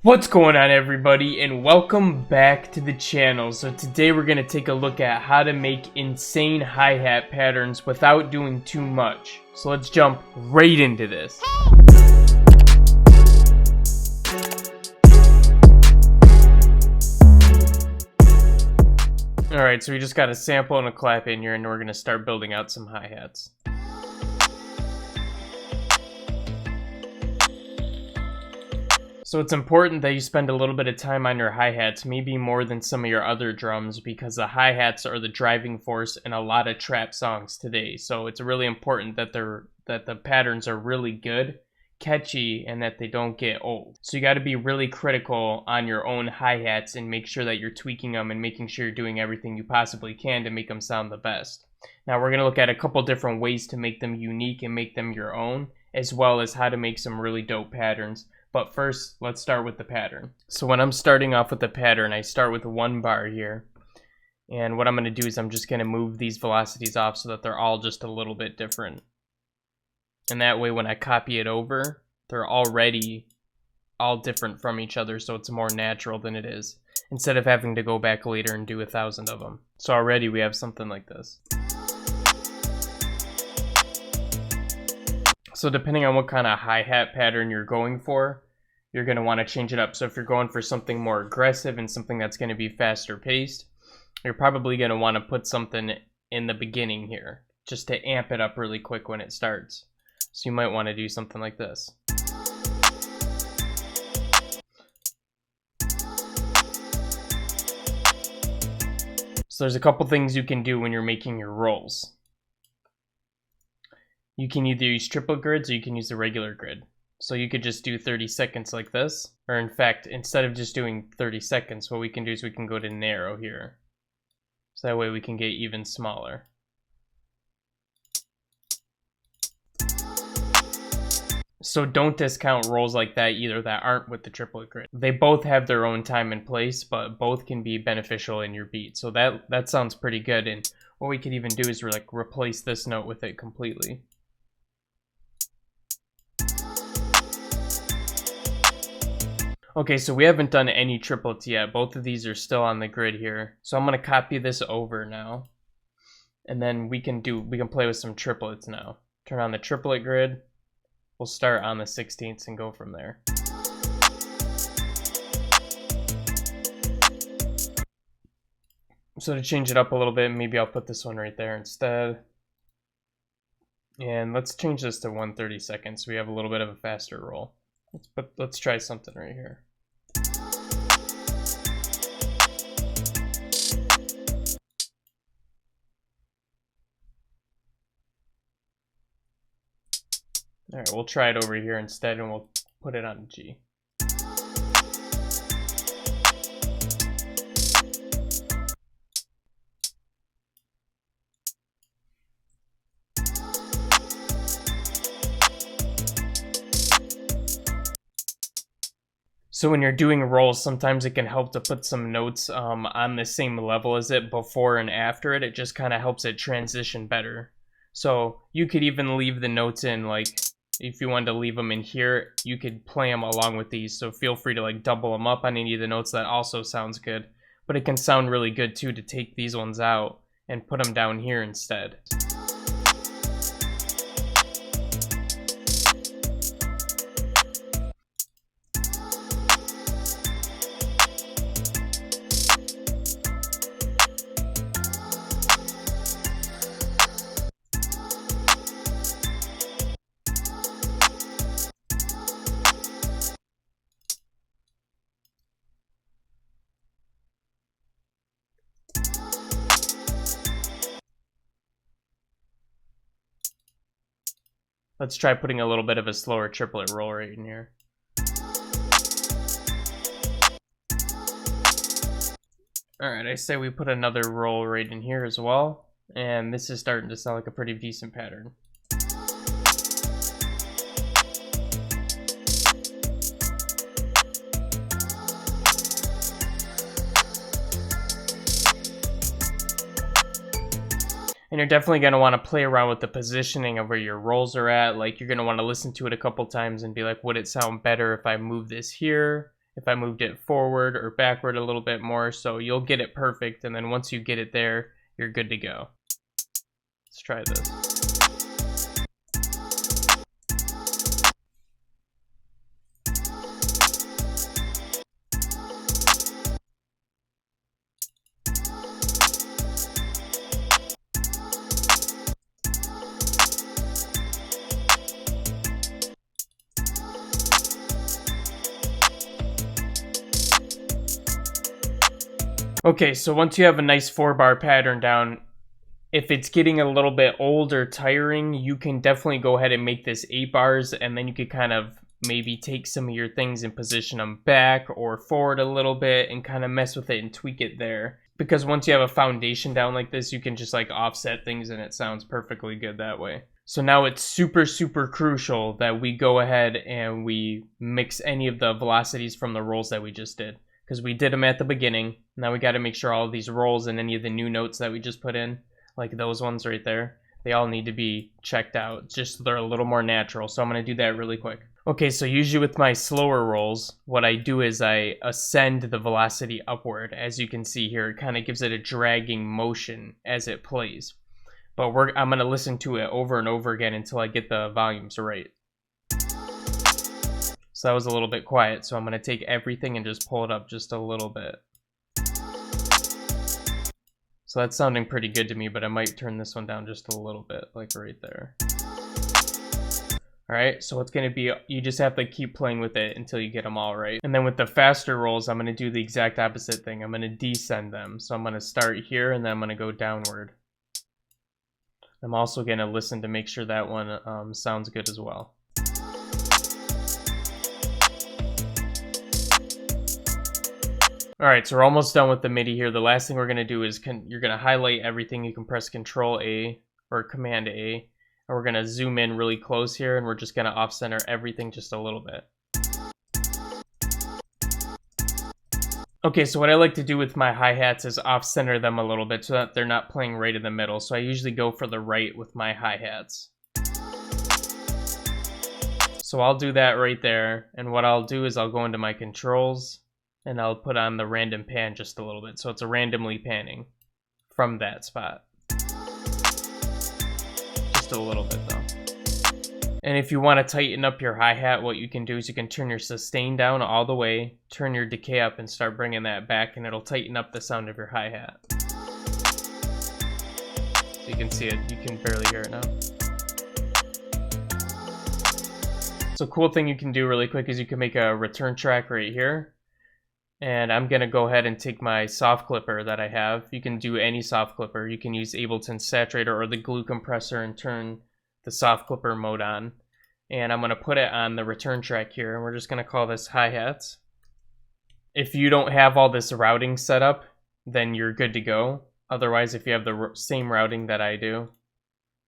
What's going on, everybody, and welcome back to the channel. So today we're going to take a look at how to make insane hi-hat patterns without doing too much. So let's jump right into this. Alright, so we just got a sample and a clap in here, and we're going to start building out some hi-hats. So it's important that you spend a little bit of time on your hi-hats, maybe more than some of your other drums, because the hi-hats are the driving force in a lot of trap songs today. So it's really important that the patterns are really good, catchy, and that they don't get old. So you got to be really critical on your own hi-hats and make sure that you're tweaking them and making sure you're doing everything you possibly can to make them sound the best. Now we're going to look at a couple different ways to make them unique and make them your own, as well as how to make some really dope patterns. But first, let's start with the pattern. So when I'm starting off with the pattern, I start with one bar here. And what I'm going to do is I'm just going to move these velocities off so that they're all just a little bit different. And that way when I copy it over, they're already all different from each other, so it's more natural than it is, instead of having to go back later and do 1,000 of them. So already we have something like this. So depending on what kind of hi-hat pattern you're going for, you're going to want to change it up. So if you're going for something more aggressive and something that's going to be faster paced, you're probably going to want to put something in the beginning here, just to amp it up really quick when it starts. So you might want to do something like this. So there's a couple things you can do when you're making your rolls. You can either use triplet grids or you can use the regular grid. So you could just do 30 seconds like this. Or in fact, instead of just doing 30 seconds, what we can do is we can go to narrow here. So that way we can get even smaller. So don't discount rolls like that either that aren't with the triplet grid. They both have their own time and place, but both can be beneficial in your beat. So that sounds pretty good. And what we could even do is replace this note with it completely. Okay, so we haven't done any triplets yet. Both of these are still on the grid here. So I'm going to copy this over now. And then we can play with some triplets now. Turn on the triplet grid. We'll start on the 16ths and go from there. So to change it up a little bit, maybe I'll put this one right there instead. And let's change this to 1/32 so we have a little bit of a faster roll. Let's try something right here. Alright, we'll try it over here instead and we'll put it on G. So when you're doing rolls, sometimes it can help to put some notes on the same level as it before and after it. It just kind of helps it transition better. So you could even leave the notes in, like if you wanted to leave them in here, you could play them along with these. So feel free to double them up on any of the notes. That also sounds good. But it can sound really good too to take these ones out and put them down here instead. Let's try putting a little bit of a slower triplet roll right in here. Alright, I say we put another roll right in here as well. And this is starting to sound like a pretty decent pattern. And you're definitely going to want to play around with the positioning of where your rolls are at. Like, you're going to want to listen to it a couple times and be like, would it sound better if I move this here if I moved it forward or backward a little bit more. So you'll get it perfect, and then once you get it there, you're good to go. Let's try this. Okay, so once you have a nice 4-bar pattern down, if it's getting a little bit old or tiring, you can definitely go ahead and make this 8 bars, and then you could kind of maybe take some of your things and position them back or forward a little bit and kind of mess with it and tweak it there. Because once you have a foundation down like this, you can just like offset things and it sounds perfectly good that way. So now it's super, super crucial that we go ahead and we mix any of the velocities from the rolls that we just did. Because we did them at the beginning. Now we got to make sure all of these rolls and any of the new notes that we just put in, like those ones right there, they all need to be checked out, just so they're a little more natural. So I'm going to do that really quick. Okay, so usually with my slower rolls, what I do is I ascend the velocity upward. As you can see here, it kind of gives it a dragging motion as it plays. But I'm going to listen to it over and over again until I get the volumes right. So that was a little bit quiet, so I'm going to take everything and just pull it up just a little bit. So that's sounding pretty good to me, but I might turn this one down just a little bit, like right there. Alright, so it's going to be, you just have to keep playing with it until you get them all right. And then with the faster rolls, I'm going to do the exact opposite thing. I'm going to descend them. So I'm going to start here, and then I'm going to go downward. I'm also going to listen to make sure that one sounds good as well. Alright, so we're almost done with the MIDI here. The last thing we're going to do is you're going to highlight everything. You can press Control A or Command A. And we're going to zoom in really close here, and we're just going to off-center everything just a little bit. Okay, so what I like to do with my hi-hats is off-center them a little bit so that they're not playing right in the middle. So I usually go for the right with my hi-hats. So I'll do that right there, and what I'll do is I'll go into my controls, and I'll put on the random pan just a little bit. So it's a randomly panning from that spot. Just a little bit though. And if you want to tighten up your hi-hat, what you can do is you can turn your sustain down all the way, turn your decay up, and start bringing that back, and it'll tighten up the sound of your hi-hat. So you can see it, you can barely hear it now. So cool thing you can do really quick is you can make a return track right here. And I'm going to go ahead and take my soft clipper that I have. You can do any soft clipper. You can use Ableton Saturator or the glue compressor and turn the soft clipper mode on. And I'm going to put it on the return track here. And we're just going to call this hi-hats. If you don't have all this routing set up, then you're good to go. Otherwise, if you have the same routing that I do,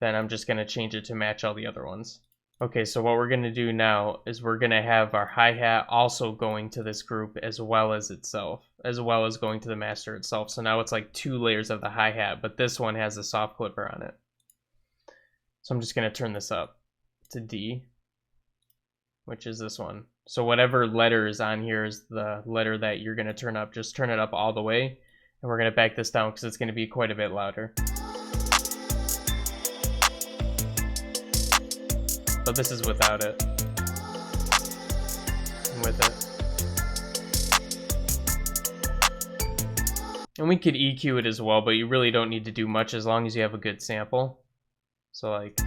then I'm just going to change it to match all the other ones. Okay, so what we're going to do now is we're going to have our hi-hat also going to this group as well as itself, as well as going to the master itself. So now it's like 2 layers of the hi-hat, but this one has a soft clipper on it. So I'm just going to turn this up to D, which is this one. So whatever letter is on here is the letter that you're going to turn up. Just turn it up all the way, and we're going to back this down because it's going to be quite a bit louder. But this is without it. And with it. And we could EQ it as well, but you really don't need to do much as long as you have a good sample. So like...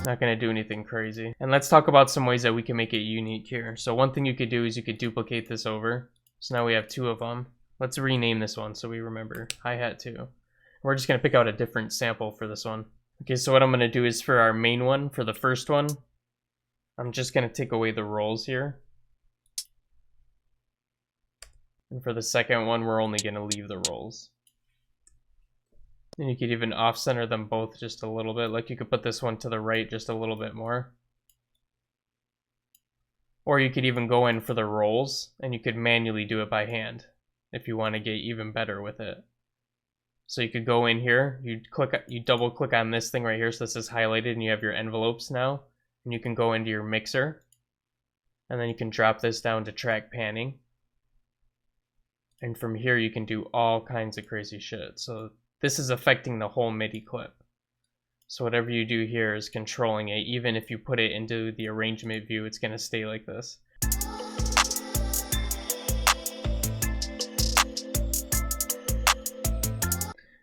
Not going to do anything crazy. And let's talk about some ways that we can make it unique here. So one thing you could do is you could duplicate this over. So now we have 2 of them. Let's rename this one so we remember. Hi-hat 2. We're just going to pick out a different sample for this one. Okay, so what I'm going to do is for our main one, for the first one, I'm just going to take away the rolls here. And for the second one, we're only going to leave the rolls. And you could even off-center them both just a little bit. Like you could put this one to the right just a little bit more. Or you could even go in for the rolls, and you could manually do it by hand if you want to get even better with it. So you could go in here, you double click on this thing right here, so this is highlighted, and you have your envelopes now. And you can go into your mixer, and then you can drop this down to track panning. And from here you can do all kinds of crazy shit. So this is affecting the whole MIDI clip. So whatever you do here is controlling it. Even if you put it into the arrangement view, it's gonna stay like this.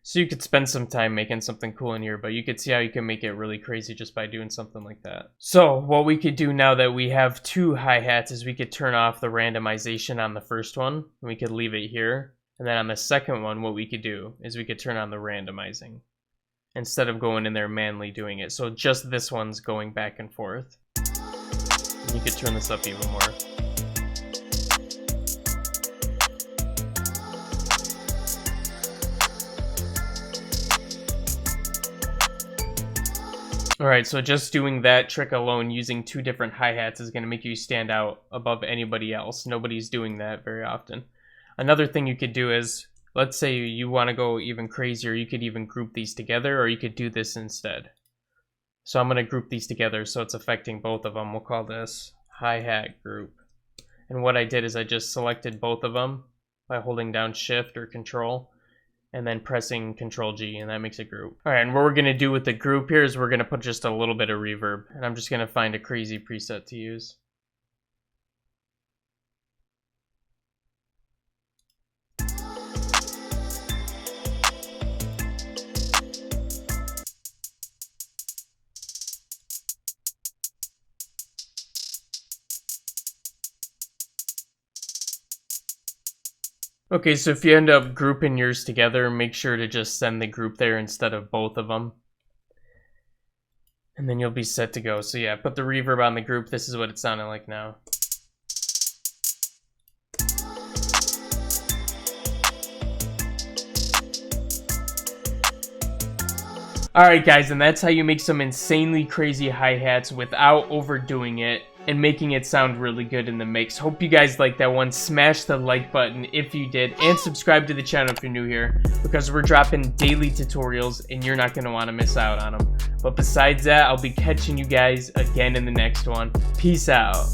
So you could spend some time making something cool in here, but you could see how you can make it really crazy just by doing something like that. So what we could do now that we have two hi-hats is we could turn off the randomization on the first one, and we could leave it here. And then on the second one, what we could do is we could turn on the randomizing instead of going in there manually doing it. So just this one's going back and forth. And you could turn this up even more. Alright, so just doing that trick alone using two different hi-hats is going to make you stand out above anybody else. Nobody's doing that very often. Another thing you could do is, let's say you want to go even crazier, you could even group these together, or you could do this instead. So I'm going to group these together so it's affecting both of them. We'll call this hi-hat group. And what I did is I just selected both of them by holding down Shift or Control, and then pressing Control G, and that makes a group. All right, and what we're gonna do with the group here is we're gonna put just a little bit of reverb, and I'm just gonna find a crazy preset to use. Okay, so if you end up grouping yours together, make sure to just send the group there instead of both of them. And then you'll be set to go. So yeah, put the reverb on the group. This is what it sounded like now. Alright guys, and that's how you make some insanely crazy hi-hats without overdoing it and making it sound really good in the mix. Hope you guys liked that one. Smash the like button if you did, and subscribe to the channel if you're new here, because we're dropping daily tutorials and you're not going to want to miss out on them. But besides that, I'll be catching you guys again in the next one. Peace out.